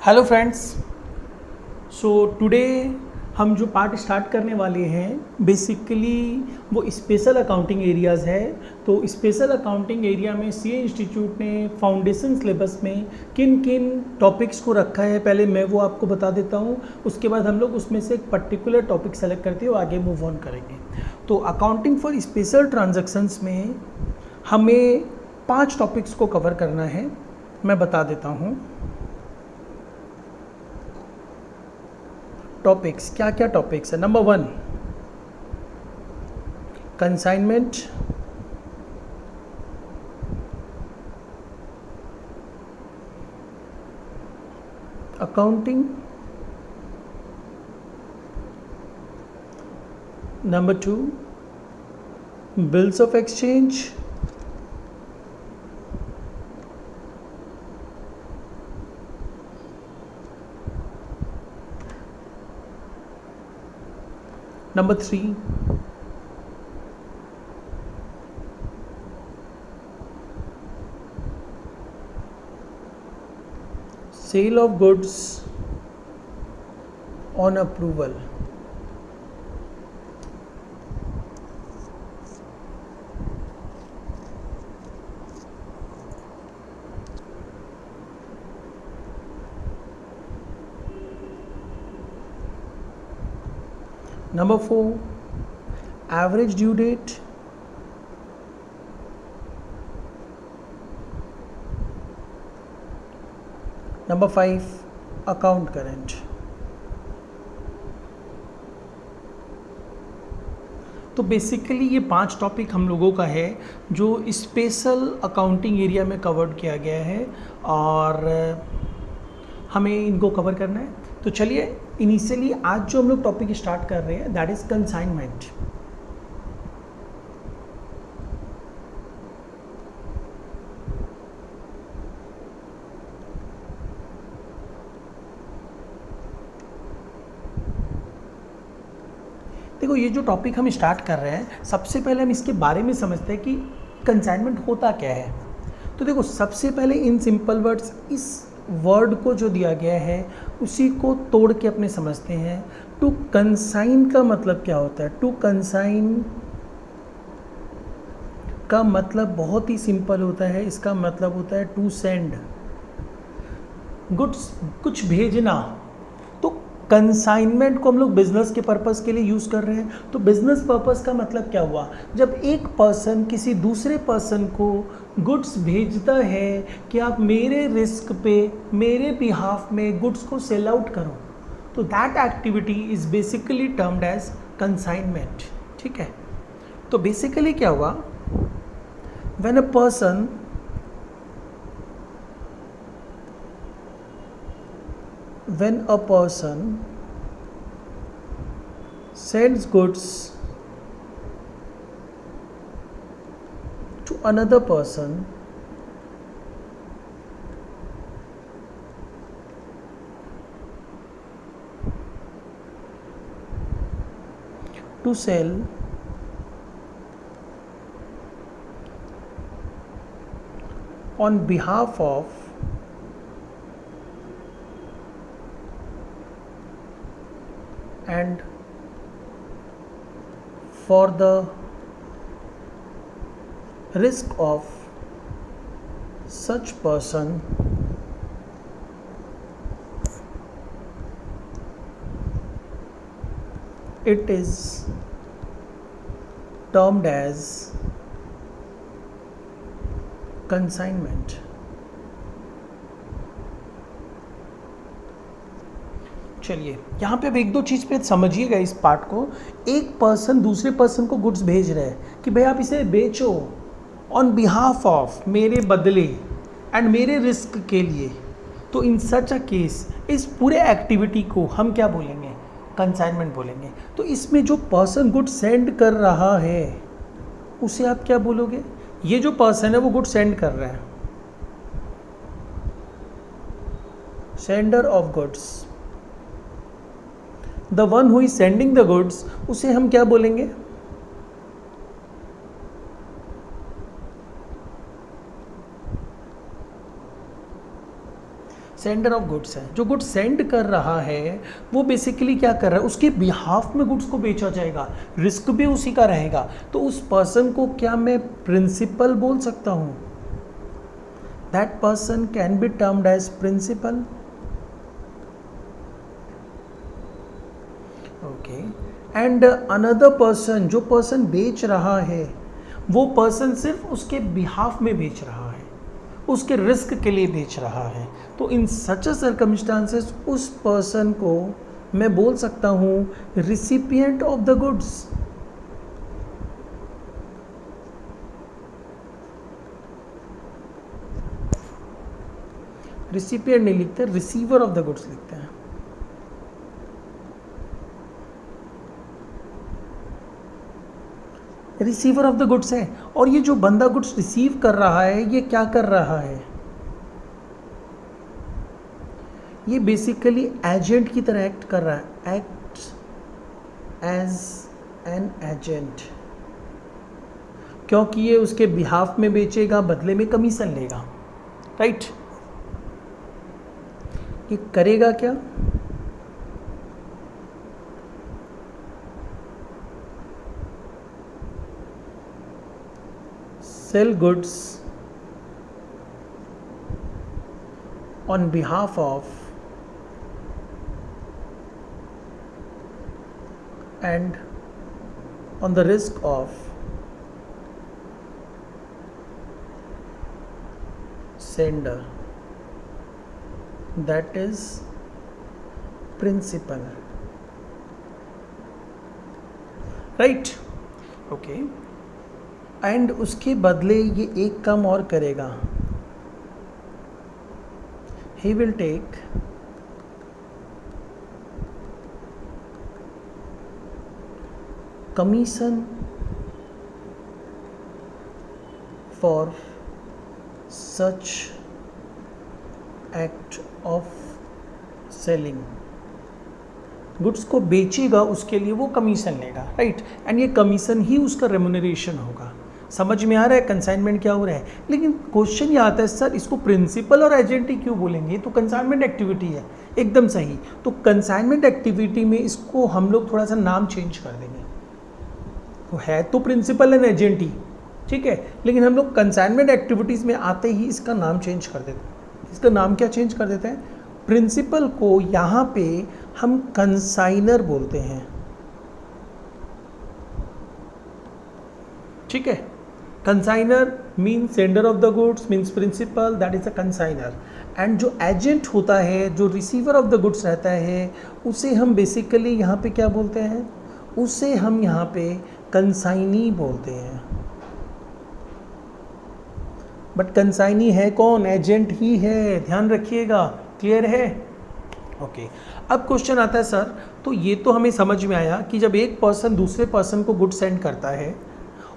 Hello friends. So today हम जो part start करने वाले हैं बेसिकली वो स्पेशल अकाउंटिंग एरियाज़ है। तो स्पेशल अकाउंटिंग एरिया में सीए इंस्टीट्यूट ने फाउंडेशन सिलेबस में किन किन टॉपिक्स को रखा है पहले मैं वो आपको बता देता हूँ। उसके बाद हम लोग उसमें से एक पर्टिकुलर टॉपिक सेलेक्ट करते हुए आगे मूव ऑन करेंगे। तो अकाउंटिंग फॉर स्पेशल ट्रांजैक्शंस में हमें 5 टॉपिक्स को कवर करना है। मैं बता देता हूँ टॉपिक्स क्या क्या टॉपिक्स है। Number 1 consignment, accounting. Number 2 bills of exchange. Number 3 sale of goods on approval. Number 4 average due date. Number 5 account current. तो बेसिकली ये 5 टॉपिक हम लोगों का है जो स्पेशल अकाउंटिंग एरिया में कवर्ड किया गया है और हमें इनको कवर करना है। तो चलिए इनिशियली आज जो हम लोग टॉपिक स्टार्ट कर रहे हैं दैट इज़ कंसाइनमेंट। देखो ये जो टॉपिक हम स्टार्ट कर रहे हैं सबसे पहले हम इसके बारे में समझते हैं कि कंसाइनमेंट होता क्या है। तो देखो सबसे पहले इन सिंपल वर्ड्स इस वर्ड को जो दिया गया है उसी को तोड़ के अपने समझते हैं। टू कंसाइन का मतलब क्या होता है? टू कंसाइन का मतलब बहुत ही सिंपल होता है। इसका मतलब होता है टू सेंड गुड्स, कुछ भेजना। तो कंसाइनमेंट को हम लोग बिजनेस के पर्पस के लिए यूज़ कर रहे हैं। तो बिजनेस पर्पस का मतलब क्या हुआ? जब एक पर्सन किसी दूसरे पर्सन को गुड्स भेजता है कि आप मेरे रिस्क पे मेरे बिहाफ में गुड्स को सेल आउट करो, तो that activity is basically termed as consignment. ठीक है। तो बेसिकली क्या हुआ? When a person sends goods to another person to sell on behalf of and for the risk of such person, it is termed as consignment. चलिए यहाँ पे अब एक दो चीज़ पे समझिएगा इस पार्ट को। एक पर्सन दूसरे पर्सन को गुड्स भेज रहा है कि भाई आप इसे बेचो ऑन बिहाफ ऑफ, मेरे बदले एंड मेरे रिस्क के लिए। तो इन सच अ केस इस पूरे एक्टिविटी को हम क्या बोलेंगे? कंसाइनमेंट बोलेंगे। तो इसमें जो पर्सन गुड सेंड कर रहा है उसे आप क्या बोलोगे? ये जो पर्सन है वो गुड सेंड कर रहा है, sender of goods. The one who is sending the goods उसे हम क्या बोलेंगे? सेंडर ऑफ गुड्स है, जो गुड्स सेंड कर रहा है वो बेसिकली क्या कर रहा है, उसके बिहाफ में गुड्स को बेचा जाएगा, रिस्क भी उसी का रहेगा, तो उस पर्सन को क्या मैं प्रिंसिपल बोल सकता हूँ? That person can be termed as principal. Okay, and another person, जो पर्सन बेच रहा है वो पर्सन सिर्फ उसके बिहाफ में बेच रहा है, उसके रिस्क के लिए बेच रहा है, तो इन सच सर्कमस्टांसेस उस पर्सन को मैं बोल सकता हूँ recipient of the goods. Recipient नहीं लिखते, रिसीवर ऑफ द गुड्स लिखते हैं। रिसीवर ऑफ द गुड्स है, और ये जो बंदा गुड्स रिसीव कर रहा है ये क्या कर रहा है? ये बेसिकली एजेंट की तरह एक्ट कर रहा है, एक्ट एज एन एजेंट, क्योंकि ये उसके बिहाफ में बेचेगा, बदले में कमीशन लेगा, राइट? ये करेगा क्या? sell goods on behalf of and on the risk of sender, that is principal, right? Okay, and उसके बदले ये एक काम और करेगा, he will take commission for such act of selling. Goods को बेचेगा, उसके लिए वो कमीशन लेगा, राइट? एंड ये कमीशन ही उसका रेम्यूनरेशन होगा। समझ में आ रहा है कंसाइनमेंट क्या हो रहा है? लेकिन क्वेश्चन ये आता है, सर इसको प्रिंसिपल और एजेंट ही क्यों बोलेंगे? तो कंसाइनमेंट एक्टिविटी है, एकदम सही। तो कंसाइनमेंट एक्टिविटी में इसको हम लोग थोड़ा सा नाम चेंज कर देंगे, तो है तो प्रिंसिपल एंड एजेंट ही, ठीक है, लेकिन हम लोग कंसाइनमेंट एक्टिविटीज़ में आते ही इसका नाम चेंज कर देते हैं। इसका नाम क्या चेंज कर देते हैं? प्रिंसिपल को यहाँ पे हम कंसाइनर बोलते हैं, ठीक है? Consignor means sender of the goods, means principal, that is a consignor. And जो एजेंट होता है, जो रिसीवर ऑफ द गुड्स रहता है, उसे हम बेसिकली यहाँ पे क्या बोलते हैं? उसे हम यहाँ पे कंसाइनी बोलते हैं। बट कंसाइनी है कौन? एजेंट ही है, ध्यान रखिएगा, क्लियर है? ओके, अब क्वेश्चन आता है, सर तो ये तो हमें समझ में आया कि जब एक पर्सन दूसरे पर्सन को गुड सेंड करता है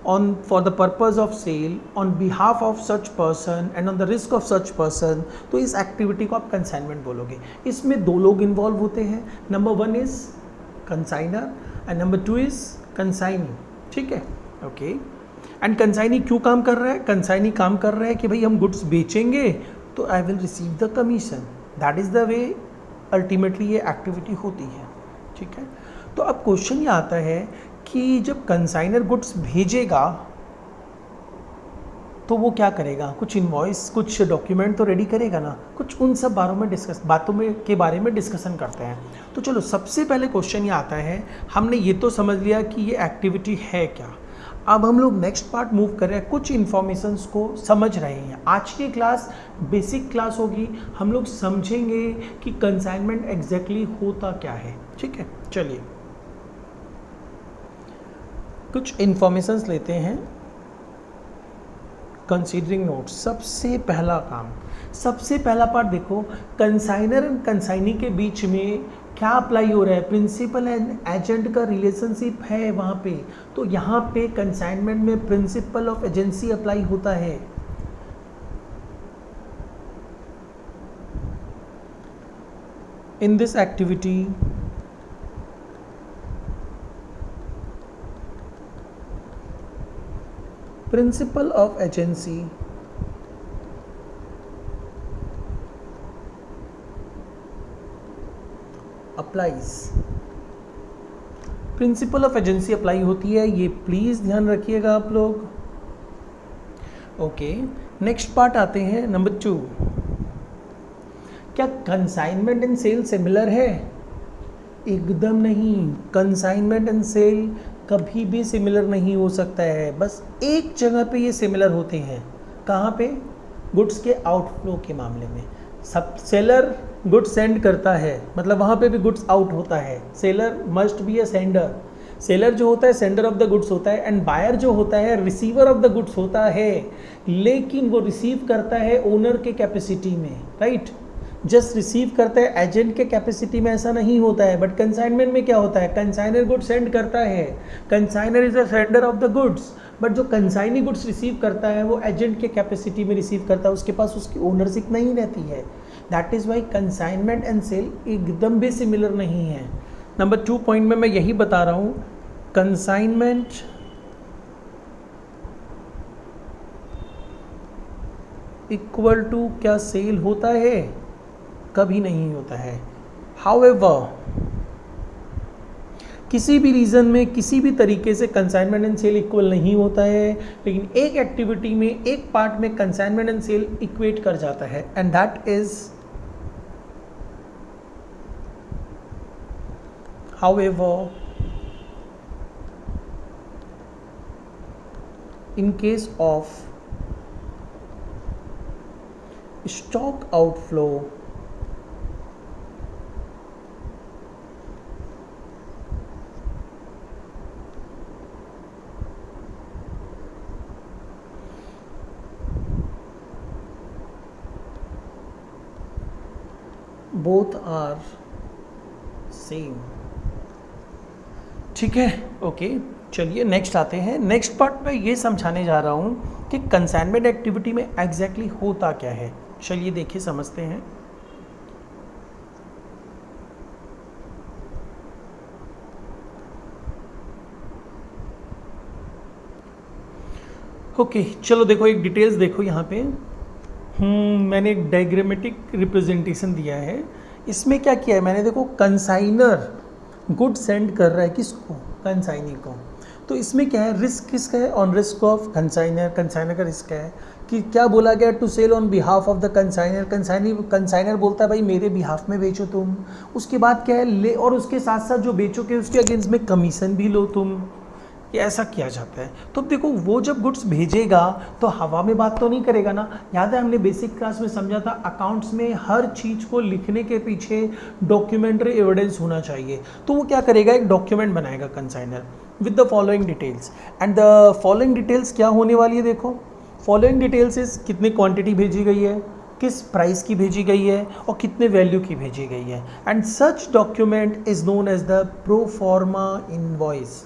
on for the purpose of sale on behalf of such person and on the risk of such person, तो इस एक्टिविटी को आप कंसाइनमेंट बोलोगे। इसमें दो लोग इन्वॉल्व होते हैं, number one is consignor and number two is consignee, ठीक है? ओके, एंड कंसाइनी क्यों काम कर रहा है? कंसाइनी काम कर रहा है कि भाई हम गुड्स बेचेंगे तो I will receive the commission, that is the way ultimately ये एक्टिविटी होती है, ठीक है? तो अब क्वेश्चन ये आता है कि जब कंसाइनर गुड्स भेजेगा तो वो क्या करेगा? कुछ इनवॉइस, कुछ डॉक्यूमेंट तो रेडी करेगा ना, कुछ उन सब बातों में के बारे में डिस्कशन करते हैं। तो चलो, सबसे पहले क्वेश्चन ये आता है, हमने ये तो समझ लिया कि ये एक्टिविटी है क्या। अब हम लोग नेक्स्ट पार्ट मूव कर रहे हैं, कुछ इन्फॉर्मेशंस को समझ रहे हैं। आज की क्लास बेसिक क्लास होगी, हम लोग समझेंगे कि कंसाइनमेंट एग्जैक्टली होता क्या है, ठीक है? चलिए कुछ इन्फॉर्मेशंस लेते हैं। कंसीडरिंग नोट्स, सबसे पहला काम, सबसे पहला पार्ट देखो, कंसाइनर एंड कंसाइनी के बीच में क्या अप्लाई हो रहा है? प्रिंसिपल एंड एजेंट का रिलेशनशिप है वहाँ पे, तो यहाँ पे कंसाइनमेंट में प्रिंसिपल ऑफ एजेंसी अप्लाई होता है। In this activity principle of agency applies, principle of agency apply होती है, ये प्लीज़ ध्यान रखिएगा आप लोग। ओके, नेक्स्ट पार्ट आते हैं नंबर 2। क्या कंसाइनमेंट एंड सेल सिमिलर है? एकदम नहीं, कंसाइनमेंट एंड सेल कभी भी सिमिलर नहीं हो सकता है। बस एक जगह पे ये सिमिलर होते हैं, कहाँ पे? गुड्स के आउटफ्लो के मामले में। सब सेलर गुड्स सेंड करता है, मतलब वहाँ पे भी गुड्स आउट होता है। Seller must be a sender, seller जो होता है सेंडर ऑफ द गुड्स होता है, एंड बायर जो होता है रिसीवर ऑफ द गुड्स होता है, लेकिन वो रिसीव करता है ओनर के कैपेसिटी में, राइट? जस्ट रिसीव करता है, एजेंट के कैपेसिटी में ऐसा नहीं होता है। बट कंसाइनमेंट में क्या होता है? कंसाइनर गुड्स सेंड करता है, consignor is a sender of the goods, but जो कंसाइनी गुड्स रिसीव करता है वो एजेंट के कैपेसिटी में रिसीव करता है, उसके पास उसकी ओनरशिप नहीं रहती है। That is why consignment and sale एकदम भी सिमिलर नहीं है। नंबर 2 पॉइंट में मैं यही बता रहा हूँ, कंसाइनमेंट इक्वल टू क्या सेल होता है? कभी नहीं होता है। हाउएवर, किसी भी रीज़न में किसी भी तरीके से कंसाइनमेंट एंड सेल इक्वल नहीं होता है, लेकिन एक एक्टिविटी में एक पार्ट में कंसाइनमेंट एंड सेल इक्वेट कर जाता है, and that is however in case of stock outflow, both are same। ठीक है, ओके, चलिए नेक्स्ट आते हैं। नेक्स्ट पार्ट में ये समझाने जा रहा हूँ कि कंसाइनमेंट एक्टिविटी में एग्जैक्टली होता क्या है। चलिए देखिए, समझते हैं। ओके, चलो देखो, एक डिटेल्स देखो यहाँ पे। मैंने एक डायग्रामेटिक रिप्रेजेंटेशन दिया है। इसमें क्या किया है मैंने, देखो कंसाइनर गुड सेंड कर रहा है किसको? कंसाइनी को। तो इसमें क्या है, रिस्क किसका है? On risk of consignor, consignor का रिस्क है कि क्या बोला गया, to sell on behalf of the consignor. Consignor बोलता है भाई मेरे बिहाफ में बेचो तुम। उसके बाद क्या है, ले, और उसके साथ साथ जो बेचोगे उसके अगेंस्ट में कमीशन भी लो तुम। ये ऐसा किया जाता है। तो देखो, वो जब गुड्स भेजेगा तो हवा में बात तो नहीं करेगा ना। याद है हमने बेसिक क्लास में समझा था, अकाउंट्स में हर चीज़ को लिखने के पीछे डॉक्यूमेंट्री एविडेंस होना चाहिए। तो वो क्या करेगा, एक डॉक्यूमेंट बनाएगा consignor with the following details, and the following details क्या होने वाली है, देखो फॉलोइंग डिटेल्स इज कितनी क्वांटिटी भेजी गई है, किस प्राइस की भेजी गई है, और कितने वैल्यू की भेजी गई है। And such document is known as the proforma invoice.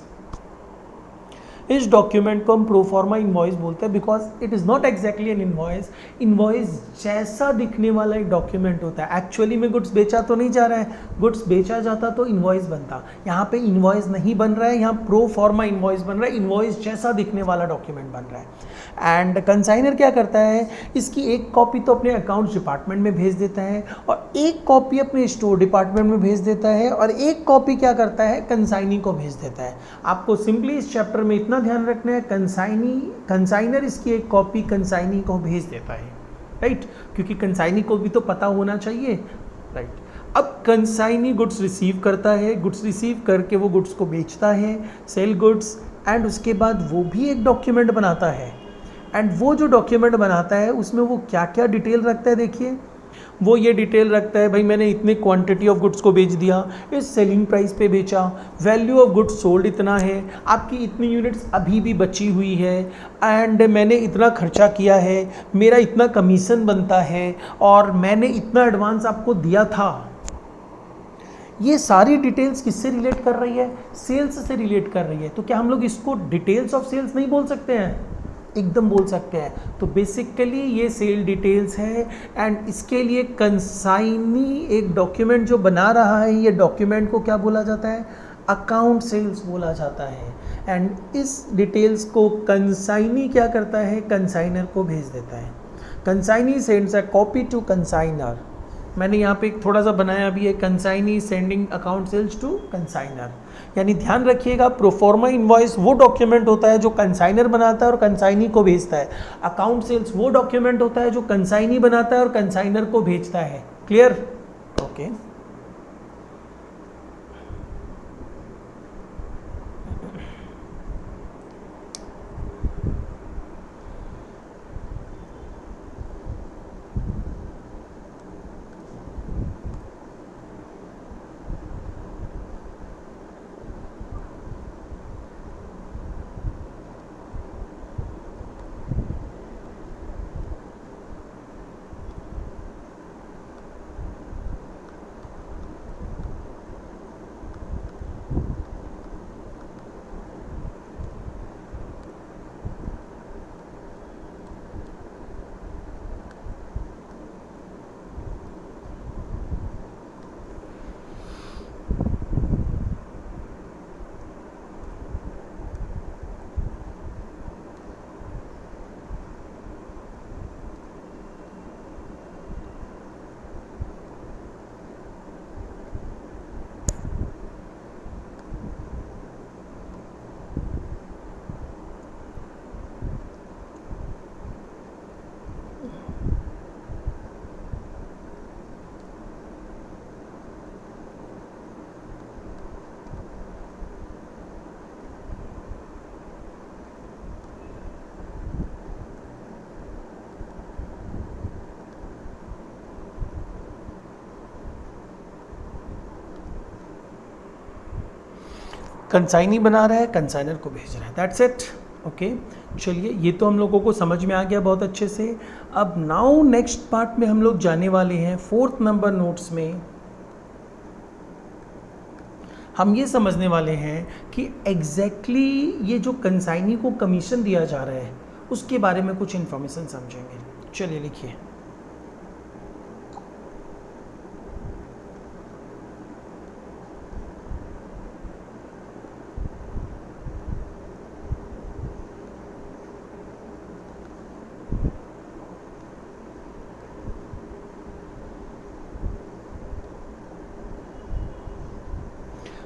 इस डॉक्यूमेंट को हम प्रोफॉर्मा इनवॉइस बोलते हैं, because it is not exactly an invoice. Invoice जैसा दिखने वाला एक डॉक्यूमेंट होता है। एक्चुअली में गुड्स बेचा तो नहीं जा रहा है, गुड्स बेचा जाता तो इनवॉइस बनता। यहाँ पे इनवॉइस नहीं बन रहा है, यहाँ प्रोफॉर्मा इनवॉइस बन रहा है। इनवॉइस जैसा दिखने वाला डॉक्यूमेंट बन रहा है। एंड कंसाइनर क्या करता है, इसकी एक कॉपी तो अपने अकाउंट्स डिपार्टमेंट में भेज देता है, और एक कॉपी अपने स्टोर डिपार्टमेंट में भेज देता है, और एक कॉपी क्या करता है, कंसाइनी को भेज देता है। आपको सिंपली इस चैप्टर में इतना ध्यान रखना है, कंसाइनर इसकी एक कॉपी कंसाइनी को भेज देता है, राइट? क्योंकि कंसाइनी को भी तो पता होना चाहिए, राइट? अब कंसाइनी गुड्स रिसीव करता है, गुड्स रिसीव करके वो गुड्स को बेचता है, सेल गुड्स, एंड उसके बाद वो भी एक डॉक्यूमेंट बनाता है। एंड वो जो डॉक्यूमेंट बनाता है उसमें वो क्या क्या डिटेल रखता है, देखिए वो ये डिटेल रखता है, भाई मैंने इतनी क्वांटिटी ऑफ गुड्स को बेच दिया, इस सेलिंग प्राइस पे बेचा, वैल्यू ऑफ गुड्स सोल्ड इतना है, आपकी इतनी यूनिट्स अभी भी बची हुई है, एंड मैंने इतना खर्चा किया है, मेरा इतना कमीशन बनता है, और मैंने इतना एडवांस आपको दिया था। ये सारी डिटेल्स किससे रिलेट कर रही है? सेल्स से रिलेट कर रही है। तो क्या हम लोग इसको डिटेल्स ऑफ सेल्स नहीं बोल सकते हैं? एकदम बोल सकते हैं। तो बेसिकली ये सेल डिटेल्स है, एंड इसके लिए कंसाइनी एक डॉक्यूमेंट जो बना रहा है, ये डॉक्यूमेंट को क्या बोला जाता है? अकाउंट सेल्स बोला जाता है। एंड इस डिटेल्स को कंसाइनी क्या करता है? कंसाइनर को भेज देता है। Consignee sends a copy to consignor, मैंने यहाँ पे एक थोड़ा सा बनाया भी है, consignee sending account sales to consignor. यानी ध्यान रखिएगा, प्रोफॉर्मा इनवॉइस वो डॉक्यूमेंट होता है जो कंसाइनर बनाता है और कंसाइनी को भेजता है। अकाउंट सेल्स वो डॉक्यूमेंट होता है जो कंसाइनी बनाता है और कंसाइनर को भेजता है। क्लियर? ओके। कंसाइनी बना रहा है, कंसाइनर को भेज रहा है, दैट्स इट। ओके, चलिए ये तो हम लोगों को समझ में आ गया बहुत अच्छे से। अब नाउ नेक्स्ट पार्ट में हम लोग जाने वाले हैं 4th नंबर नोट्स में। हम ये समझने वाले हैं कि एग्जैक्टली ये जो कंसाइनी को कमीशन दिया जा रहा है उसके बारे में कुछ इन्फॉर्मेशन समझेंगे। चलिए लिखिए।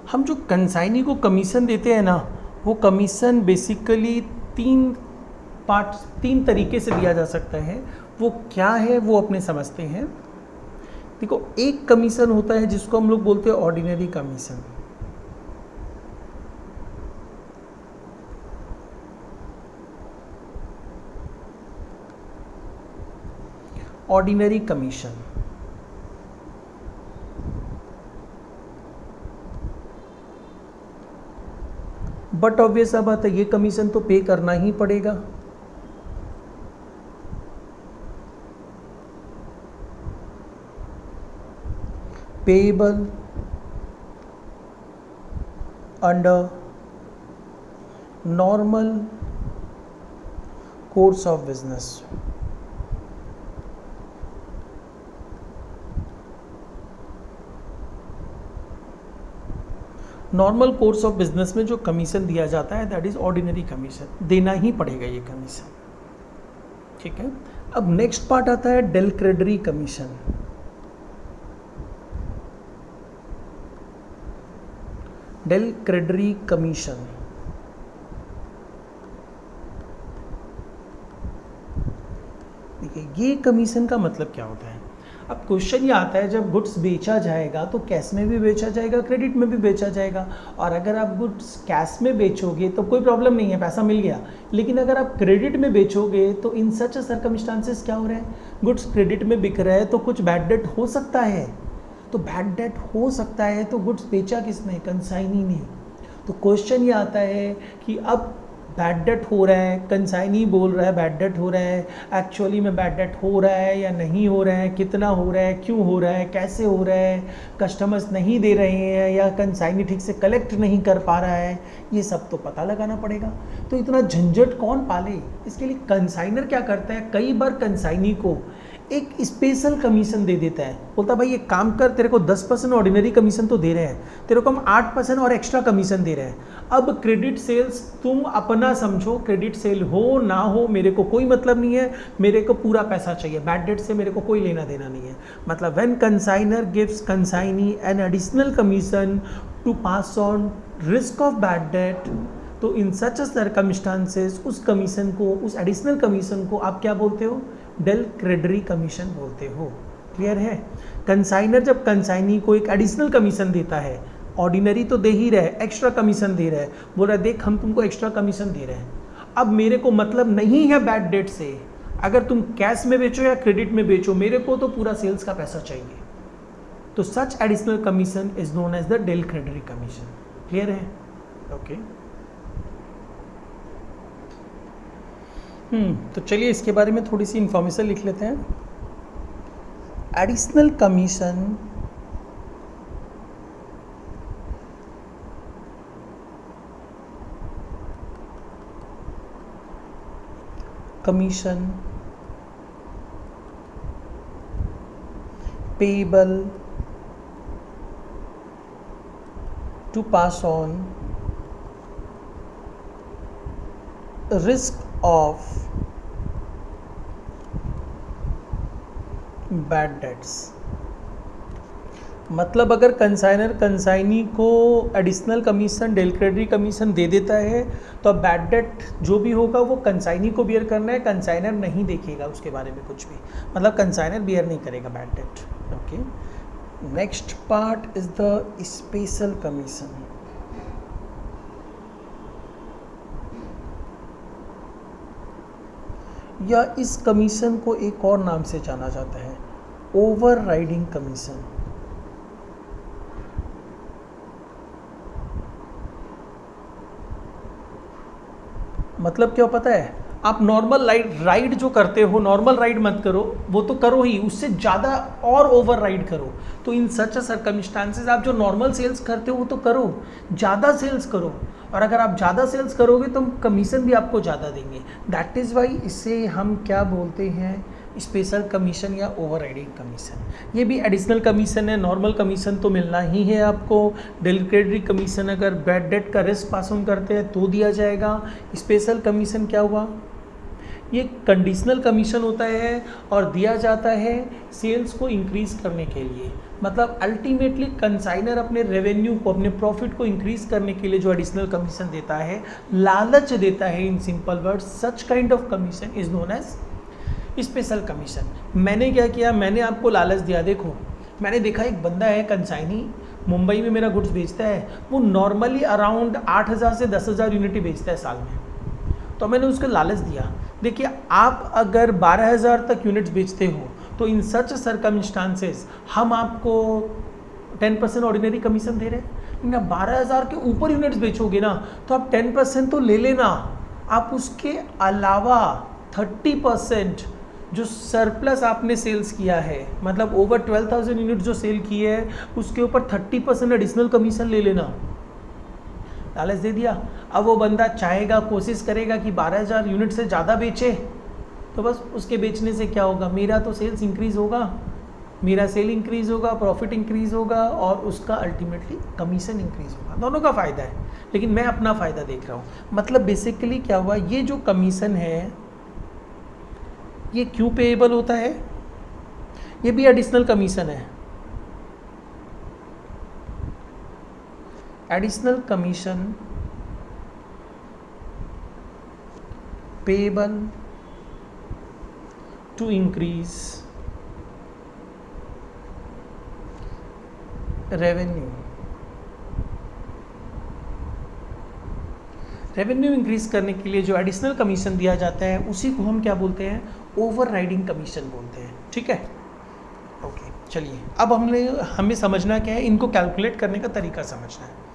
हम जो कंसाइनी को कमीशन देते हैं ना, वो कमीशन बेसिकली तीन तरीके से दिया जा सकता है। वो क्या है वो अपने समझते हैं। देखो, एक कमीशन होता है जिसको हम लोग बोलते हैं ordinary commission. Ordinary commission but obvious सा बात है, ये कमीशन तो पे करना ही पड़ेगा। Payable under normal course of business. Normal course of business में जो कमीशन दिया जाता है दैट इज ऑर्डिनरी कमीशन, देना ही पड़ेगा ये कमीशन। ठीक है, अब नेक्स्ट पार्ट आता है डेल क्रेडरी कमीशन। डेल क्रेडरी कमीशन देखिए, ये कमीशन का मतलब क्या होता है। अब क्वेश्चन ये आता है, जब गुड्स बेचा जाएगा तो कैश में भी बेचा जाएगा, क्रेडिट में भी बेचा जाएगा। और अगर आप गुड्स कैश में बेचोगे तो कोई प्रॉब्लम नहीं है, पैसा मिल गया। लेकिन अगर आप क्रेडिट में बेचोगे तो इन सच सर्कमस्टांसेस क्या हो रहा है, गुड्स क्रेडिट में बिक रहा है तो कुछ बैड डेट हो सकता है। तो बैड डेट हो सकता है तो गुड्स बेचा किसने, कंसाइनी ने। तो क्वेश्चन ये आता है कि अब बैड डेट हो रहा है, कंसाइनी बोल रहा है बैड डेट हो रहा है, एक्चुअली में बैड डेट हो रहा है या नहीं हो रहा है, कितना हो रहा है, क्यों हो रहा है, कैसे हो रहा है, कस्टमर्स नहीं दे रहे हैं या कंसाइनी ठीक से कलेक्ट नहीं कर पा रहा है, ये सब तो पता लगाना पड़ेगा। तो इतना झंझट कौन पाले, इसके लिए कंसाइनर क्या करता है, कई बार कंसाइनी को एक स्पेशल कमीशन दे देता है, बोलता भाई एक काम कर, तेरे को 10% ऑर्डिनरी कमीशन तो दे रहे हैं, तेरे को हम 8% और एक्स्ट्रा कमीशन दे रहे हैं। अब क्रेडिट सेल्स तुम अपना समझो, क्रेडिट सेल हो ना हो मेरे को कोई मतलब नहीं है, मेरे को पूरा पैसा चाहिए, बैड डेट से मेरे को कोई लेना देना नहीं है। मतलब when consignor gives consignee an additional commission to pass on risk of bad debt, तो इन सच सर्कमस्टांसेस उस कमीशन को, उस एडिशनल कमीशन को आप क्या बोलते हो? डेल क्रेडिटरी कमीशन बोलते हो। क्लियर है? कंसाइनर जब कंसाइनी को एक एडिशनल कमीशन देता है, ऑर्डिनरी तो दे ही रहा है, एक्स्ट्रा कमीशन दे रहा है, बोल रहा है देख हम तुमको एक्स्ट्रा कमीशन दे रहे हैं, अब मेरे को मतलब नहीं है बैड डेट से, अगर तुम कैश में बेचो या क्रेडिट में बेचो, मेरे को तो पूरा सेल्स का पैसा चाहिए। तो such additional commission is known as the del credere commission. Clear है? ओके। तो चलिए इसके बारे में थोड़ी सी इंफॉर्मेशन लिख लेते हैं। Additional commission payable to pass on risk of bad debts. मतलब अगर कंसाइनर कंसाइनी को additional commission, del credere commission दे देता है, तो अब बैड डेट जो भी होगा वो कंसाइनी को बियर करना है, कंसाइनर नहीं देखेगा उसके बारे में कुछ भी, मतलब कंसाइनर बियर नहीं करेगा bad debt. Okay. Next part is the special commission. या इस कमीशन को एक और नाम से जाना जाता है, ओवर राइडिंग कमीशन। मतलब क्या पता है? आप नॉर्मल राइड जो करते हो, नॉर्मल राइड मत करो, वो तो करो ही, उससे ज़्यादा और ओवर राइड करो। तो इन सच सर्कमस्टांसेस आप जो नॉर्मल सेल्स करते हो वो तो करो, ज़्यादा सेल्स करो, और अगर आप ज़्यादा सेल्स करोगे तो हम कमीशन भी आपको ज़्यादा देंगे। दैट इज़ वाई इसे हम क्या बोलते हैं? स्पेशल कमीशन या ओवर राइडिंग कमीशन। ये भी एडिशनल कमीशन है, नॉर्मल कमीशन तो मिलना ही है आपको। डेल क्रेडिटरी कमीशन अगर बैड डेट का रिस्क पास ऑन करते हैं तो दिया जाएगा। स्पेशल कमीशन क्या हुआ? ये कंडीशनल कमीशन होता है और दिया जाता है सेल्स को इंक्रीज करने के लिए। मतलब अल्टीमेटली कंसाइनर अपने रेवेन्यू को, अपने प्रॉफिट को इंक्रीज करने के लिए जो एडिशनल कमीशन देता है, लालच देता है, in simple word, such kind of commission is known as special commission. मैंने क्या किया? मैंने आपको लालच दिया। देखो, मैंने देखा एक बंदा है कंसाइनी, मुंबई में मेरा गुड्स बेचता है, वो नॉर्मली अराउंड 8,000 से 10,000 यूनिट ही बेचता है साल में। तो मैंने उसको लालच दिया, देखिए आप अगर 12,000 तक यूनिट्स बेचते हो तो इन सच सर्कमस्टांसेस हम आपको 10% ऑर्डिनरी कमीशन दे रहे हैं। लेकिन आप 12,000 के ऊपर यूनिट्स बेचोगे ना, तो आप 10% तो ले लेना, आप उसके अलावा 30% जो सरप्लस आपने सेल्स किया है, मतलब ओवर 12,000 यूनिट जो सेल की है, उसके ऊपर 30% एडिशनल कमीशन ले लेना। लालच दे दिया। अब वो बंदा चाहेगा, कोशिश करेगा कि 12,000 यूनिट से ज़्यादा बेचे, तो बस उसके बेचने से क्या होगा? मेरा तो सेल्स इंक्रीज़ होगा, मेरा सेल इंक्रीज़ होगा, प्रॉफिट इंक्रीज़ होगा, और उसका अल्टीमेटली कमीशन इंक्रीज़ होगा। दोनों का फ़ायदा है, लेकिन मैं अपना फ़ायदा देख रहा हूँ। मतलब बेसिकली क्या हुआ? ये जो कमीशन है ये क्यों पेएबल होता है? ये भी एडिशनल कमीशन है। Additional commission payable to increase revenue. Revenue increase करने के लिए जो एडिशनल कमीशन दिया जाता है उसी को हम क्या बोलते हैं? ओवर राइडिंग कमीशन बोलते हैं। ठीक है? ओके, चलिए अब हमें समझना क्या है, इनको कैलकुलेट करने का तरीका समझना है।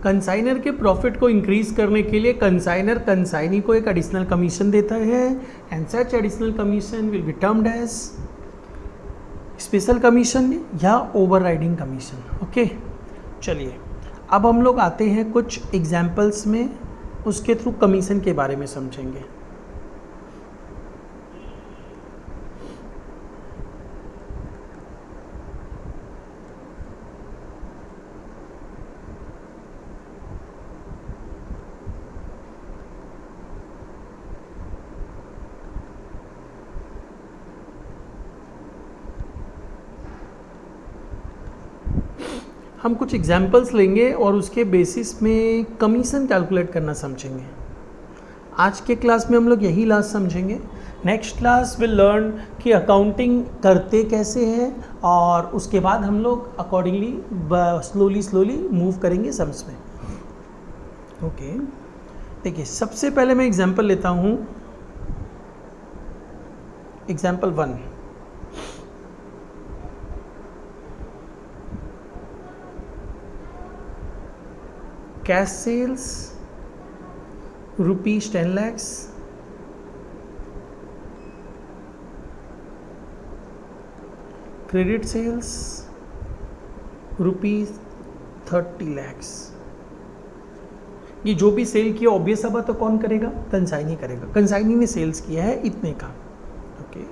कंसाइनर के प्रॉफिट को इंक्रीज करने के लिए कंसाइनर कंसाइनी को एक एडिशनल कमीशन देता है and such additional commission will be termed as special commission या ओवरराइडिंग कमीशन। ओके, चलिए अब हम लोग आते हैं कुछ एग्जाम्पल्स में, उसके थ्रू कमीशन के बारे में समझेंगे। हम कुछ एग्जाम्पल्स लेंगे और उसके बेसिस में कमीशन कैलकुलेट करना समझेंगे। आज के क्लास में हम लोग यही लास्ट समझेंगे। नेक्स्ट क्लास विल लर्न कि अकाउंटिंग करते कैसे हैं और उसके बाद हम लोग अकॉर्डिंगली स्लोली मूव करेंगे सम्स में। ओके, देखिए सबसे पहले मैं एग्जाम्पल लेता हूँ। Example 1, cash sales rupees 10 lakhs, credit sales rupees 30 lakhs। ये जो भी सेल किया ऑब्वियस अब तो कौन करेगा? कंसाइनी करेगा। कंसाइनी ने सेल्स किया है इतने का। Okay,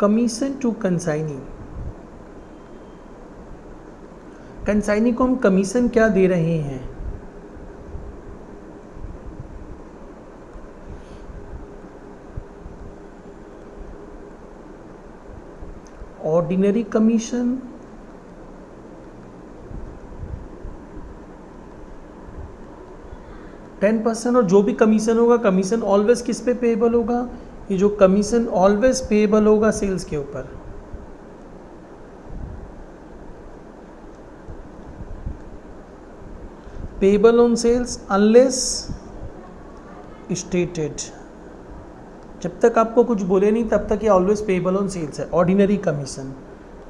commission to consignee. Consignee को हम कमीशन क्या दे रहे हैं? ऑर्डिनरी कमीशन, %10, और जो भी कमीशन होगा, कमीशन ऑलवेज किस पे पेएबल होगा? ये जो कमीशन ऑलवेज पेएबल होगा सेल्स के ऊपर। Payable on sales unless stated. जब तक आपको कुछ बोले नहीं तब तक ये ऑलवेज पेएबल ऑन सेल्स है। Ordinary commission,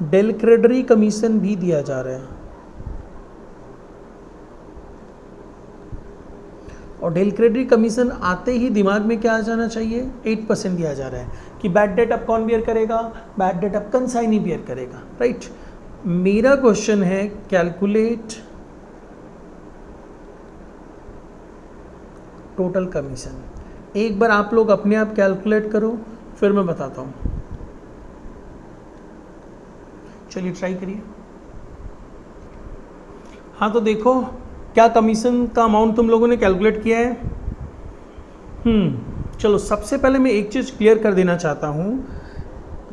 del credere commission भी दिया जा रहा है और डेल क्रेडिटरी कमीशन आते ही दिमाग में क्या आ जाना चाहिए? 8% दिया जा रहा है कि बैड डेट अब कौन बियर करेगा? बैड डेट अब कंसाइनी बियर करेगा, राइट। मेरा क्वेश्चन है कैलकुलेट टोटल कमीशन। एक बार आप लोग अपने आप कैलकुलेट करो, फिर मैं बताता हूँ। चलिए ट्राई करिए। हाँ, तो देखो क्या कमीशन का अमाउंट तुम लोगों ने कैलकुलेट किया है? चलो सबसे पहले मैं एक चीज़ क्लियर कर देना चाहता हूँ।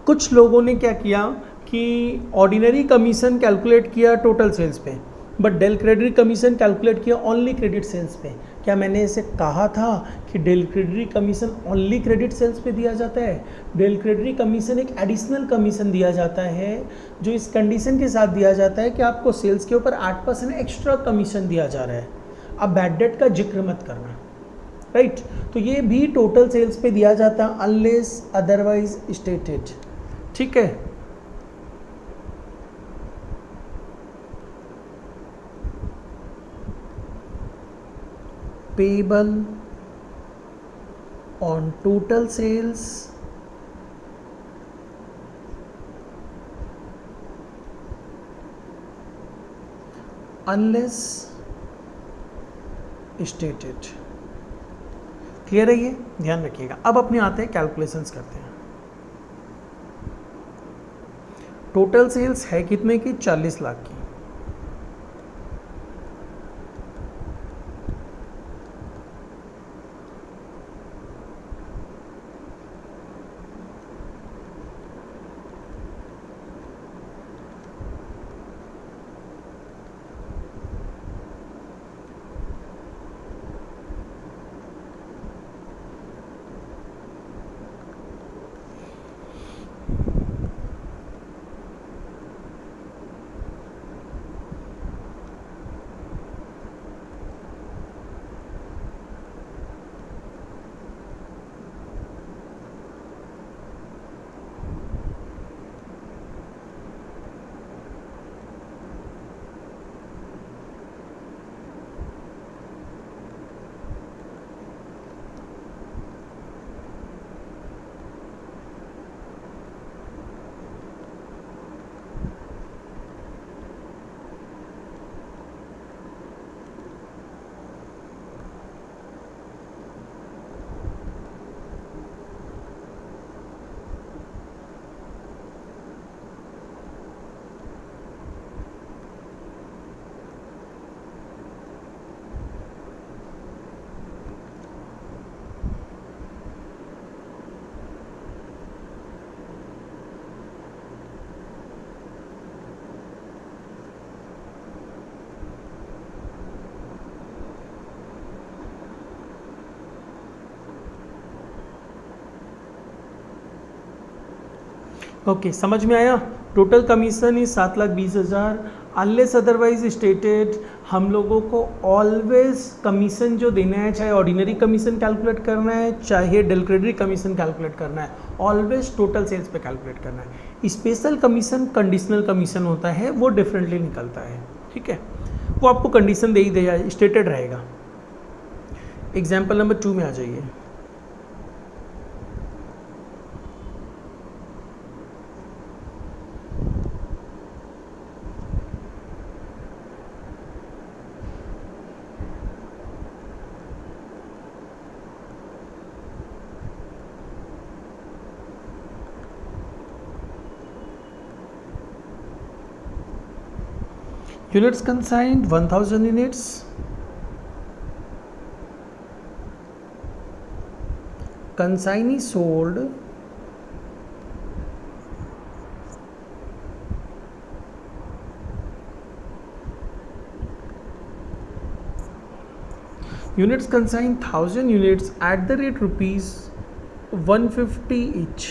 कुछ लोगों ने क्या किया कि ऑर्डिनरी कमीशन कैलकुलेट किया टोटल सेल्स पे, but del credere commission calculate किया ओनली क्रेडिट सेल्स पे। क्या मैंने इसे कहा था कि del credere commission only credit sales पे दिया जाता है? डेल क्रेडिटरी कमीशन एक एडिशनल कमीशन दिया जाता है जो इस कंडीशन के साथ दिया जाता है कि आपको सेल्स के ऊपर 8% एक्स्ट्रा कमीशन दिया जा रहा है। अब बैड डेट का जिक्र मत करना, राइट। तो ये भी टोटल सेल्स पे दिया जाता है अनलेस अदरवाइज स्टेटेड, ठीक है। Payable on total sales unless stated। Clear है ये? ध्यान रखिएगा। अब अपने आते हैं कैलकुलेशंस करते हैं। टोटल सेल्स है कितने की? 40 लाख की। ओके, समझ में आया। Total commission is 7,20,000। Unless otherwise stated, हम लोगों को ऑलवेज कमीशन जो देना है, चाहे ऑर्डिनरी कमीशन कैलकुलेट करना है, चाहे डिस्क्रिशनरी कमीशन कैलकुलेट करना है, ऑलवेज टोटल सेल्स पे कैलकुलेट करना है। स्पेशल कमीशन कंडीशनल कमीशन होता है, वो डिफरेंटली निकलता है, ठीक है। वो आपको कंडीशन दे ही दिया, स्टेटेड रहेगा। एग्जाम्पल नंबर 2 में आ जाइए। Units consigned 1000 units. Consignee sold 1000 units at the rate rupees 150 each.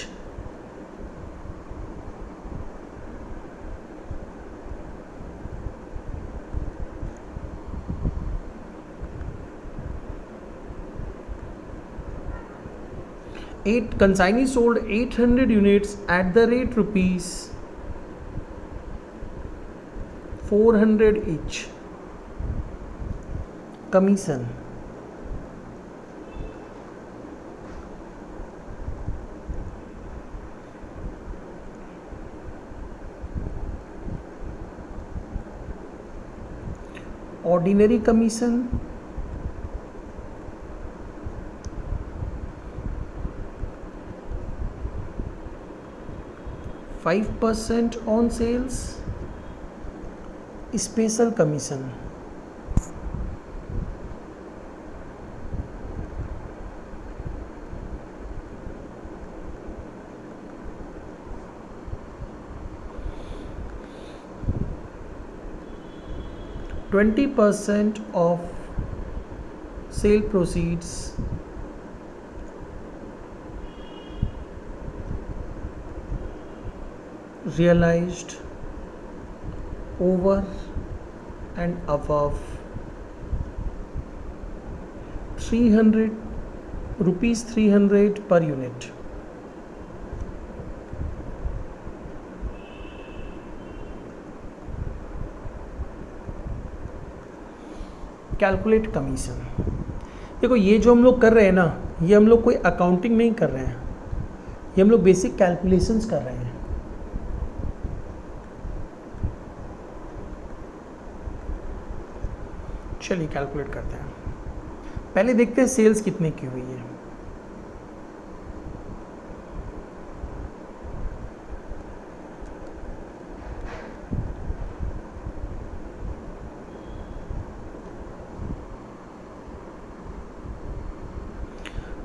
Consignee sold 800 units at the rate rupees 400 each. Commission. Ordinary commission. %5 on sales. Special commission. %20 of sale proceeds realized over and above 300 rupees 300 per unit. Calculate commission. देखो, ये जो हम लोग कर रहे हैं ना, ये हम लोग कोई अकाउंटिंग नहीं कर रहे हैं, ये हम लोग बेसिक कैलकुलेशंस कर रहे हैं। चलिए कैलकुलेट करते हैं। पहले देखते हैं सेल्स कितने की हुई है।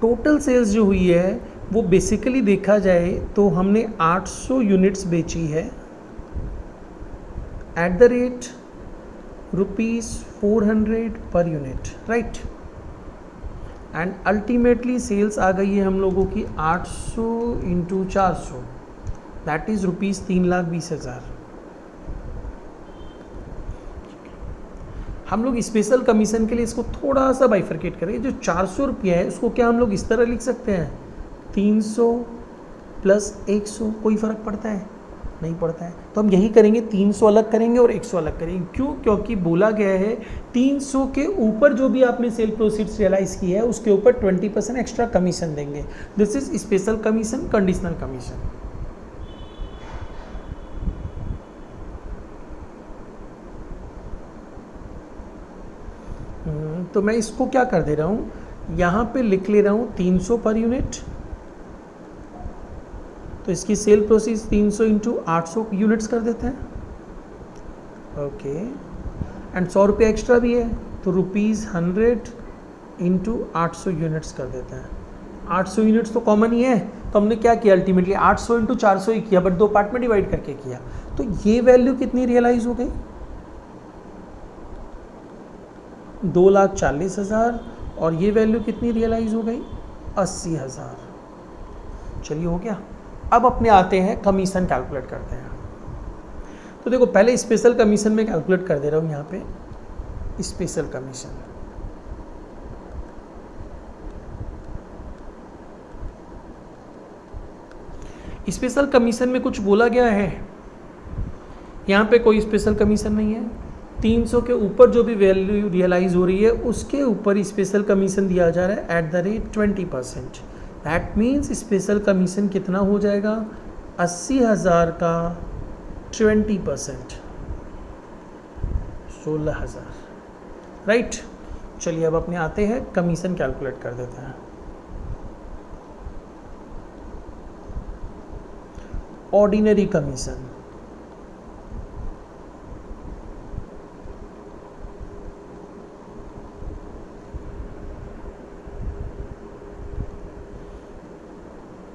टोटल सेल्स जो हुई है वो बेसिकली देखा जाए तो हमने 800 यूनिट्स बेची है at the rate ₹400 per unit, right. And ultimately sales आ गई है हम लोगों की 800 इंटू 400, दैट इज ₹3,20,000। हम लोग स्पेशल कमीशन के लिए इसको थोड़ा सा बाइफरकेट करें। जो 400 रुपया है उसको क्या हम लोग इस तरह लिख सकते हैं, 300 प्लस 100, कोई फ़र्क पड़ता है? नहीं पड़ता है। तो हम यही करेंगे, 300 अलग करेंगे और 100 अलग करेंगे। क्यों? क्योंकि बोला गया है 300 के ऊपर जो भी आपने सेल प्रोसीड्स रियलाइज़ किया है उसके ऊपर 20% एक्स्ट्रा कमीशन देंगे। This is special commission, conditional commission. तो मैं इसको क्या कर दे रहा हूँ, यहाँ पे लिख ले रहा हूँ 300 पर यूनिट। तो इसकी सेल प्रोसीड 300 इंटू 800 यूनिट्स कर देते हैं, ओके। एंड 100 रुपये एक्स्ट्रा भी है तो ₹100 इंटू 800 यूनिट्स कर देते हैं। 800 यूनिट्स तो कॉमन ही है, तो हमने क्या किया अल्टीमेटली 800 इंटू 400 ही किया, बट 2 पार्ट में डिवाइड करके किया। तो ये वैल्यू कितनी रियलाइज हो गई, 2,40,000। और ये वैल्यू कितनी रियलाइज हो गई, 80,000। चलिए हो गया। अब अपने आते हैं कमीशन कैलकुलेट करते हैं। तो देखो पहले स्पेशल कमीशन में कैलकुलेट कर दे रहा हूँ यहाँ पे स्पेशल कमीशन। स्पेशल कमीशन में कुछ बोला गया है? यहाँ पे कोई स्पेशल कमीशन नहीं है। 300 के ऊपर जो भी वैल्यू रियलाइज हो रही है उसके ऊपर स्पेशल कमीशन दिया जा रहा है at the rate 20%। That means special commission कितना हो जाएगा? 80,000 का 20%, 16,000, राइट। चलिए अब अपने आते हैं कमीशन कैलकुलेट कर देते हैं। ऑर्डिनरी कमीशन,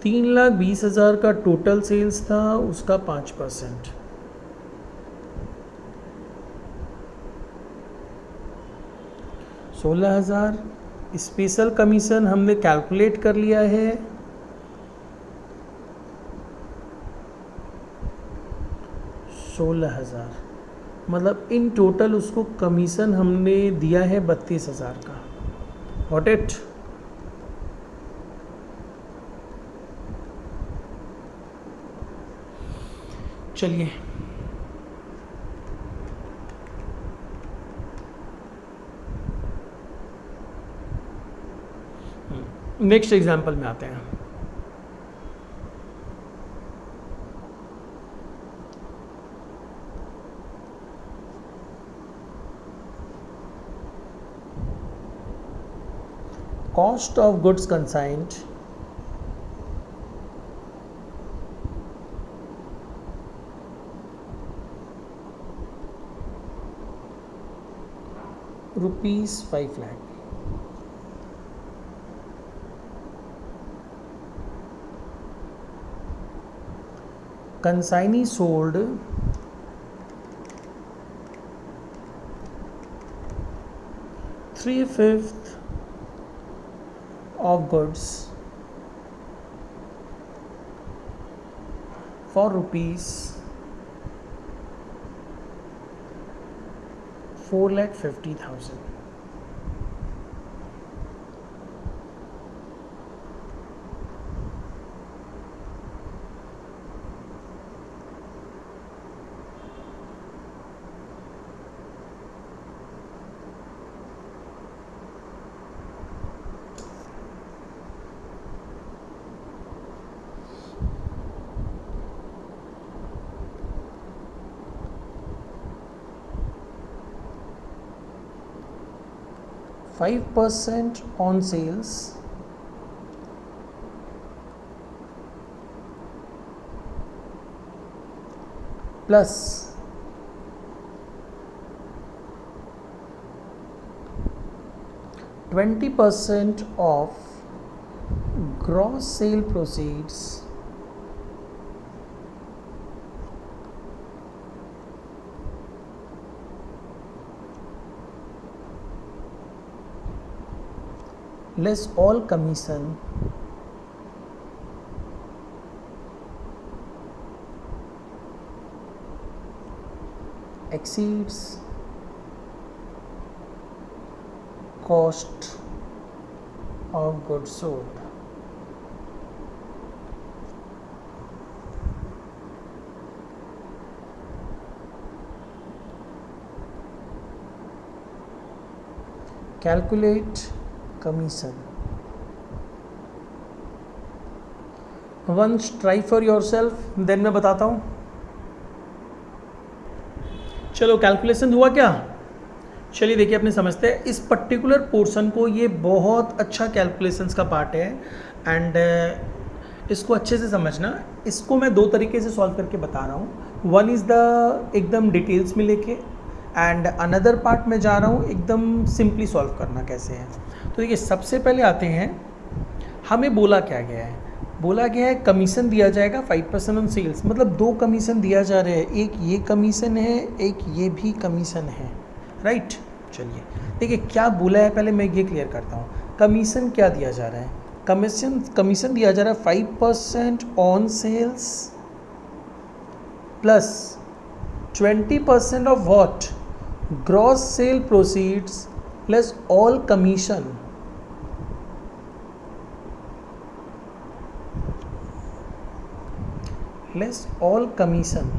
$3,20,000 का टोटल सेल्स था, उसका 5%, $16,000। स्पेशल कमीशन हमने कैलकुलेट कर लिया है, $16,000, मतलब इन टोटल उसको कमीशन हमने दिया है 32,000 का। What it? चलिए नेक्स्ट एग्जाम्पल में आते हैं। Cost of goods consigned ₹5 lakh. Consignee sold $3/5 of goods for ₹4,50,000। %5 on sales plus %20 of gross sale proceeds less all commission exceeds cost of goods sold। Calculate commission। Once try for yourself, then मैं बताता हूँ। चलो calculation हुआ क्या? चलिए देखिए अपने समझते हैं इस पर्टिकुलर पोर्शन को। ये बहुत अच्छा कैलकुलेशंस का पार्ट है एंड इसको अच्छे से समझना। इसको मैं दो तरीके से सॉल्व करके बता रहा हूँ। वन इज़ द एकदम डिटेल्स में लेके एंड अनदर पार्ट में जा रहा हूँ एकदम सिंपली सॉल्व करना कैसे है। तो देखिए सबसे पहले आते हैं, हमें बोला क्या गया है? बोला गया है कमीशन दिया जाएगा 5% ऑन सेल्स, मतलब दो कमीशन दिया जा रहा है, एक ये कमीशन है एक ये भी कमीशन है, राइट। चलिए देखिए क्या बोला है, पहले मैं ये क्लियर करता हूँ। कमीशन क्या दिया जा रहा है? कमीशन दिया जा रहा है 5% on sales plus 20% of what, gross sale proceeds plus all commission. Less all commission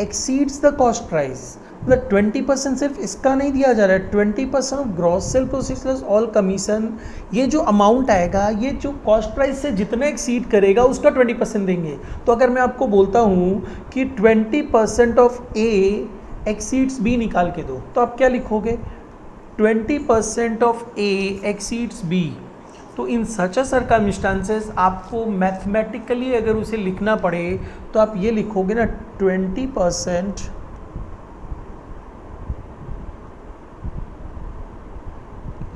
exceeds the cost price. मतलब 20% सिर्फ इसका नहीं दिया जा रहा है, 20% of gross sale proceeds plus all commission. ये जो अमाउंट आएगा ये जो कॉस्ट प्राइस से जितना एक्सीड करेगा उसका 20% देंगे। तो अगर मैं आपको बोलता हूँ कि 20% ऑफ ए एक्सीड्स बी निकाल के दो, तो आप क्या लिखोगे? 20% ऑफ ए एक्सीड्स बी। तो इन सच अ सर्कमस्टांसेस आपको मैथमेटिकली अगर उसे लिखना पड़े तो आप ये लिखोगे ना, 20%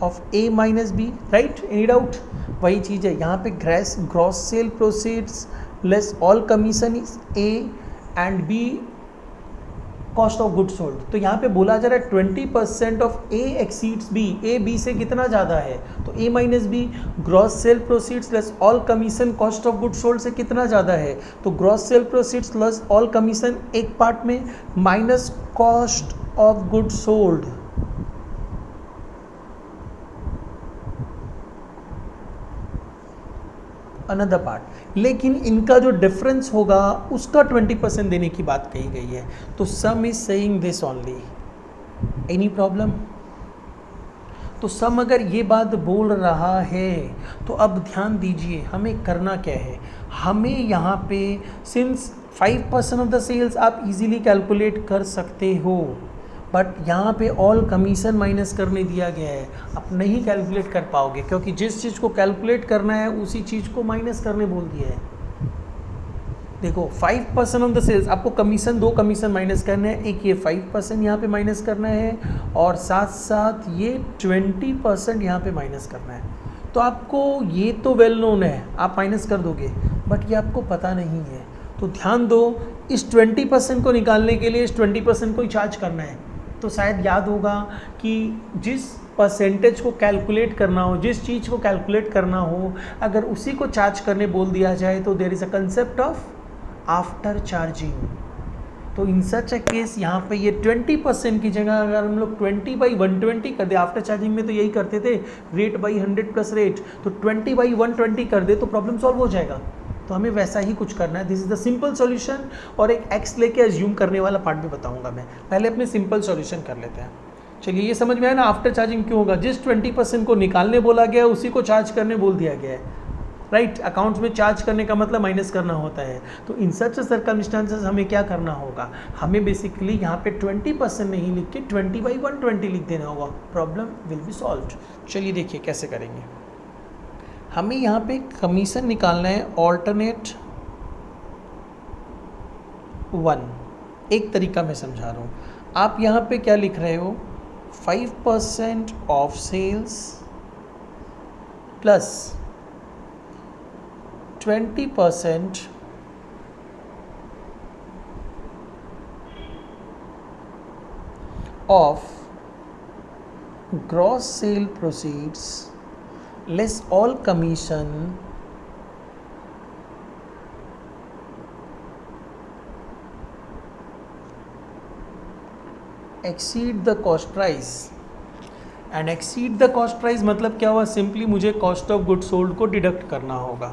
of A minus B, right? Any doubt? वही चीज़ है यहाँ पे, gross sale proceeds less all commission is A and B cost of good sold. तो यहाँ पे बोला जा रहा है 20% of A exceeds B, A B से कितना ज़्यादा है? तो A minus B. Gross sale proceeds less all commission cost of good sold से कितना ज़्यादा है? तो gross sale proceeds less all commission एक पार्ट में minus cost of good sold. Another part. लेकिन इनका जो डिफरेंस होगा उसका 20% देने की बात कही गई है। तो सम is saying this only. Any problem? तो सम अगर ये बात बोल रहा है तो अब ध्यान दीजिए हमें करना क्या है। हमें यहाँ पे सिंस 5% ऑफ द सेल्स आप इजीली कैलकुलेट कर सकते हो, बट यहाँ पे ऑल कमीशन माइनस करने दिया गया है। आप नहीं कैलकुलेट कर पाओगे क्योंकि जिस चीज़ को कैलकुलेट करना है उसी चीज़ को माइनस करने बोल दिया है। देखो 5% ऑफ द सेल्स, आपको कमीशन, 2 कमीशन माइनस करना है, एक ये 5% यहाँ पे माइनस करना है और साथ साथ ये 20% यहाँ पे माइनस करना है। तो आपको ये तो वेल नोन है, आप माइनस कर दोगे, बट ये आपको पता नहीं है। तो ध्यान दो, इस 20% को निकालने के लिए इस 20% को ही चार्ज करना है। तो शायद याद होगा कि जिस परसेंटेज को कैलकुलेट करना हो, जिस चीज़ को कैलकुलेट करना हो, अगर उसी को चार्ज करने बोल दिया जाए तो there is a concept of after charging. तो इन सच अ केस यहाँ पे ये 20% की जगह अगर हम लोग 20/120 कर दे, आफ्टर चार्जिंग में तो यही करते थे, रेट बाई 100 प्लस रेट, तो 20/120 कर दे तो प्रॉब्लम सॉल्व हो जाएगा। तो हमें वैसा ही कुछ करना है। This is the simple solution. और एक एक्स लेके एज्यूम करने वाला पार्ट भी बताऊंगा मैं, पहले अपने सिंपल सॉल्यूशन कर लेते हैं। चलिए, ये समझ में आया ना आफ्टर चार्जिंग क्यों होगा? जिस 20% को निकालने बोला गया उसी को चार्ज करने बोल दिया गया है, राइट? अकाउंट्स में चार्ज करने का मतलब माइनस करना होता है। तो इन सच सर्कमस्टांसेस हमें क्या करना होगा? हमें बेसिकली यहाँ पे 20% नहीं लिख के 20/120 लिख देना होगा। Problem will be solved. चलिए देखिए कैसे करेंगे। हमें यहाँ पे कमीशन निकालना है ऑल्टरनेट 1। एक तरीका मैं समझा रहा हूँ। आप यहाँ पे क्या लिख रहे हो? 5% of sales plus 20% of gross sale proceeds less all commission exceed the cost price। and exceed the cost price मतलब क्या हुआ? सिंपली मुझे कॉस्ट ऑफ गुड सोल्ड को डिडक्ट करना होगा।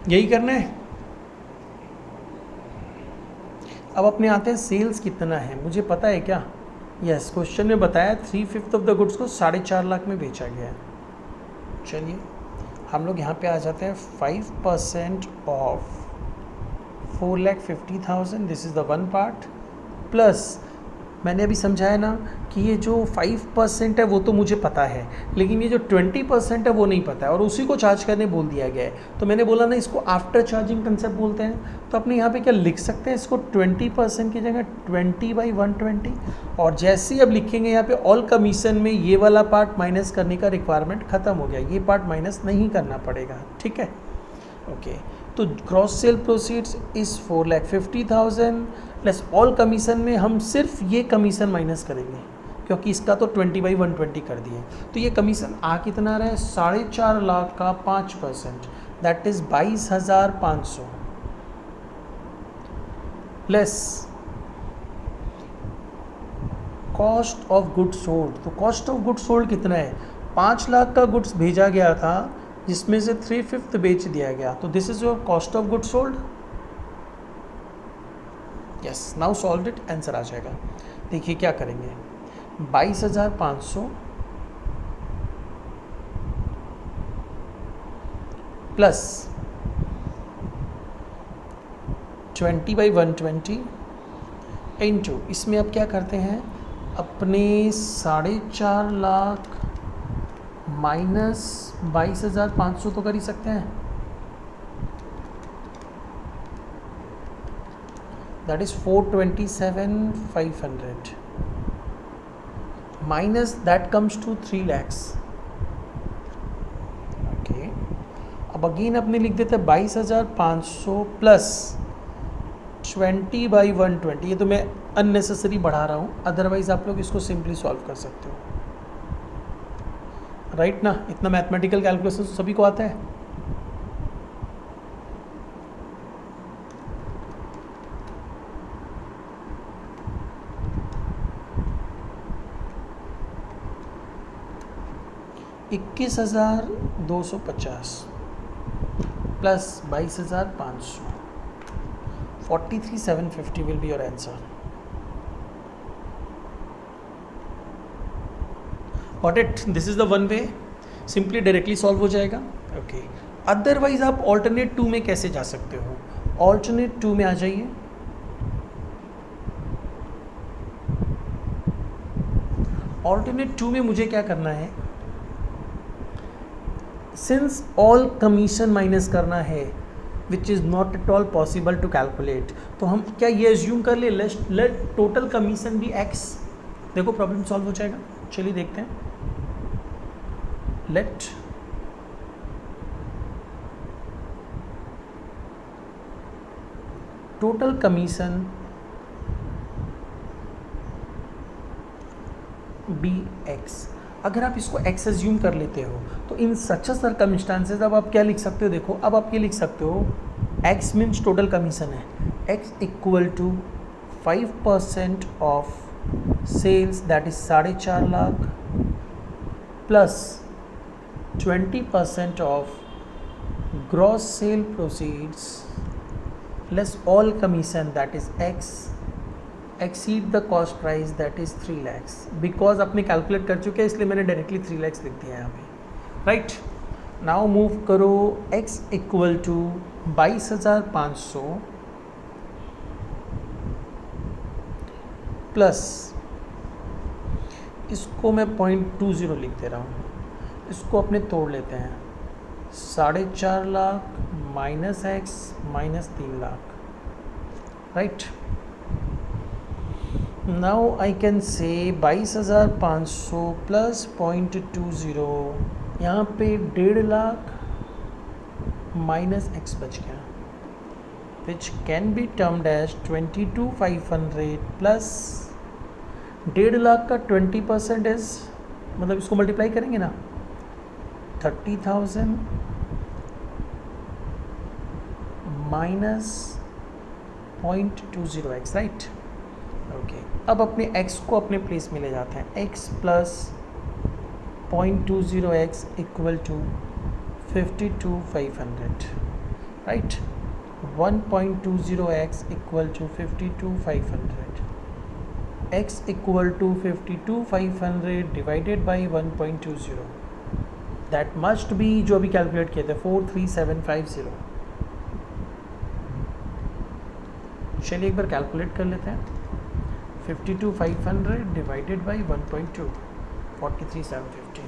यही करना है। अब अपने आते हैं सेल्स कितना है, मुझे पता है क्या? यस, क्वेश्चन में बताया 3/5 ऑफ द गुड्स को 4.5 लाख में बेचा गया है। चलिए हम लोग यहाँ पे आ जाते हैं। 5% of 4,50,000, this is the one part. Plus मैंने अभी समझाया ना कि ये जो 5% है वो तो मुझे पता है, लेकिन ये जो 20% है वो नहीं पता है और उसी को चार्ज करने बोल दिया गया है। तो मैंने बोला ना इसको आफ्टर चार्जिंग कंसेप्ट बोलते हैं। तो अपने यहाँ पे क्या लिख सकते हैं इसको 20% की जगह 20/120, और जैसे ही अब लिखेंगे यहाँ पे ऑल कमीशन में ये वाला पार्ट माइनस करने का रिक्वायरमेंट ख़त्म हो गया, ये पार्ट माइनस नहीं करना पड़ेगा। ठीक है, ओके। तो gross sale proceeds is 4,50,000 plus all commission में हम सिर्फ ये कमीशन माइनस करेंगे क्योंकि इसका तो 20/120 कर दिए। तो ये कमीशन आ कितना रहा है, 4.5 लाख का 5%, that is 22,500 plus cost of goods sold. तो कॉस्ट ऑफ गुड्स सोल्ड कितना है, 5 लाख का गुड्स भेजा गया था जिसमें से 3/5 बेच दिया गया, तो this is your cost of goods sold. Yes, now solve it, answer आ जाएगा। देखिए क्या करेंगे, 22,500 प्लस 20/120 इंटू, इसमें अब क्या करते हैं, अपने 4.5 लाख माइनस 22,500 तो कर ही सकते हैं, that is 427,500 minus that comes to 3 lakhs। Okay, अब अगेन अपने लिख देते हैं 22,500 प्लस 20/120। ये तो मैं अननेसेसरी बढ़ा रहा हूँ, अदरवाइज आप लोग इसको सिंपली सॉल्व कर सकते हो, राइट ना। इतना मैथमेटिकल कैलकुलेशन तो सभी को आता है। $21,250 plus 22,500, 43,750 will be your answer. Got it? This is the one way, simply directly solve हो जाएगा। ओके, अदरवाइज आप ऑल्टरनेट 2 में कैसे जा सकते हो, ऑल्टरनेट 2 में आ जाइए। ऑल्टरनेट 2 में मुझे क्या करना है, सिंस ऑल कमीशन माइनस करना है which is not at all possible to calculate, तो हम क्या ये एज्यूम कर ले, let total commission be x। देखो प्रॉब्लम सॉल्व हो जाएगा, चलिए देखते हैं। Let total commission be x। अगर आप इसको x एज्यूम कर लेते हो तो इन सच सर्कमस्टांसेस अब आप क्या लिख सकते हो, देखो अब आप ये लिख सकते हो, x मीन्स टोटल कमीशन है, x equal to 5% of sales that is 4.5 lakh plus 20% of gross sale proceeds less all commission that is x exceed the cost price that is 3 lakhs। Because आपने कैलकुलेट कर चुके हैं इसलिए मैंने directly 3 lakhs लिख दिया है यहाँ पे, राइट। नाउ मूव करो, x इक्वल टू 22,500 प्लस, इसको मैं 0.20 लिख दे रहा हूँ, इसको अपने तोड़ लेते हैं, 4.5 lakh minus x minus 3 lakh, right. Now I can say 22,500 plus 0.20, यहाँ पे 1.5 लाख माइनस x बच गया, which can be termed as 22,500 plus 1.5 lakh का 20% इज, मतलब इसको मल्टीप्लाई करेंगे ना, 30,000 माइनस 0.20x, राइट। ओके, अब अपने x को अपने प्लेस में ले जाते हैं, x plus 0.20x equal to 52,500, right. 1.20x equal to 52,500, x equal to 52,500 divided by 1.20, that must be, जो अभी कैलकुलेट किए थे, 43750। चलिए एक बार कैलकुलेट कर लेते हैं। 52,500 डिवाइडेड बाई 1.2, 43,750।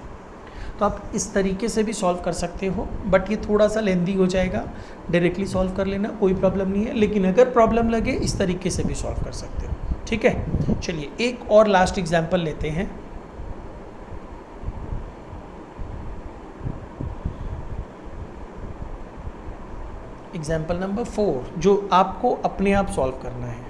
तो आप इस तरीके से भी सॉल्व कर सकते हो, बट ये थोड़ा सा लेंदी हो जाएगा। डायरेक्टली सॉल्व कर लेना, कोई प्रॉब्लम नहीं है, लेकिन अगर प्रॉब्लम लगे इस तरीके से भी सॉल्व कर सकते हो। ठीक है, चलिए एक और लास्ट एग्जाम्पल लेते हैं। एग्जाम्पल नंबर 4, जो आपको अपने आप सॉल्व करना है।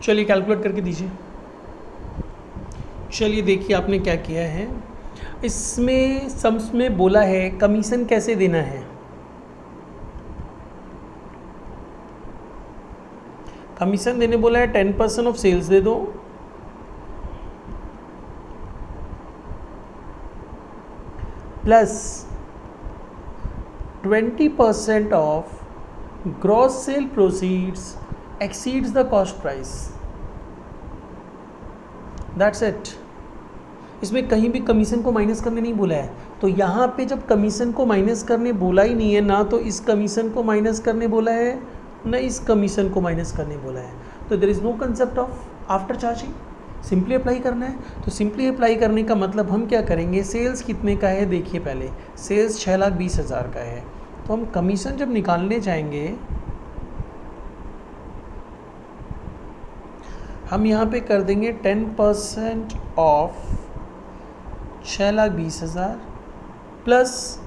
चलिए कैलकुलेट करके दीजिए। चलिए देखिए आपने क्या किया है, इसमें सम्स में बोला है कमीशन कैसे देना है। कमीशन देने बोला है 10% ऑफ सेल्स दे दो, plus 20% of gross sale proceeds exceeds the cost price. That's it. इसमें कहीं भी कमीशन को माइनस करने नहीं बोला है, तो यहाँ पे जब कमीशन को माइनस करने बोला ही नहीं है ना, तो इस कमीशन को माइनस करने बोला है ना इस कमीशन को माइनस करने बोला है, तो there is no concept of after charging. Simply apply करना है। तो सिंपली अप्लाई करने का मतलब हम क्या करेंगे, सेल्स कितने का है देखिए, पहले सेल्स 6,20,000 का है, तो हम कमीशन जब निकालने जाएंगे हम यहाँ पे कर देंगे 10% of 6,20,000 plus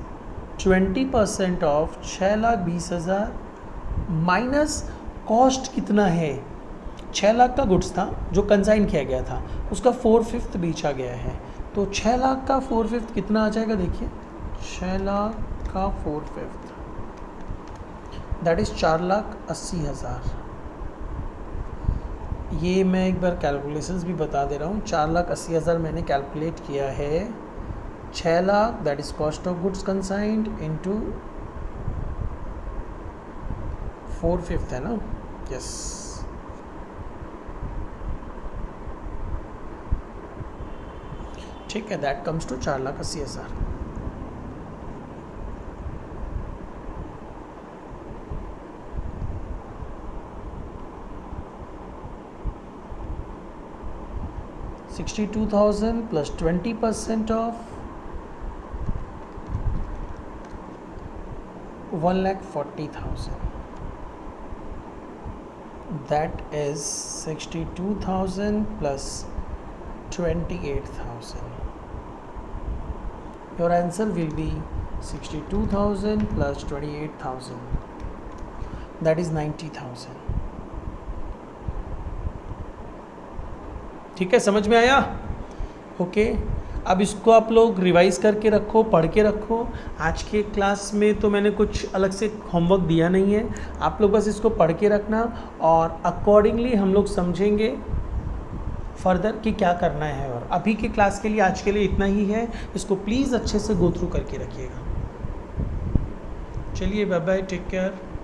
20% of 6,20,000 minus cost कितना है, 6 लाख का गुड्स था जो कंसाइन किया गया था, उसका 4/5 बेचा गया है, तो 6 लाख का 4/5 कितना आ जाएगा देखिए, 6 लाख का 4/5 दैट इज़ 4,80,000। ये मैं एक बार कैलकुलेशंस भी बता दे रहा हूँ, 4,80,000 मैंने कैलकुलेट किया है, 6 lakh that is cost of goods consigned into 4/5 है ना, यस। ठीक है, that comes to 4,80,000। $62,000 plus 20% of 1,40,000, that is 62,000 plus 28,000. Your answer will be 62,000 plus 28,000, that is 90,000. ठीक है, समझ में आया? ओके, अब इसको आप लोग रिवाइज़ करके रखो, पढ़ के रखो। आज के क्लास में तो मैंने कुछ अलग से होमवर्क दिया नहीं है, आप लोग बस इसको पढ़ के रखना और अकॉर्डिंगली हम लोग समझेंगे फर्दर कि क्या करना है। और अभी के क्लास के लिए आज के लिए इतना ही है, इसको प्लीज़ अच्छे से गो थ्रू करके रखिएगा। चलिए बाय बाय, टेक केयर।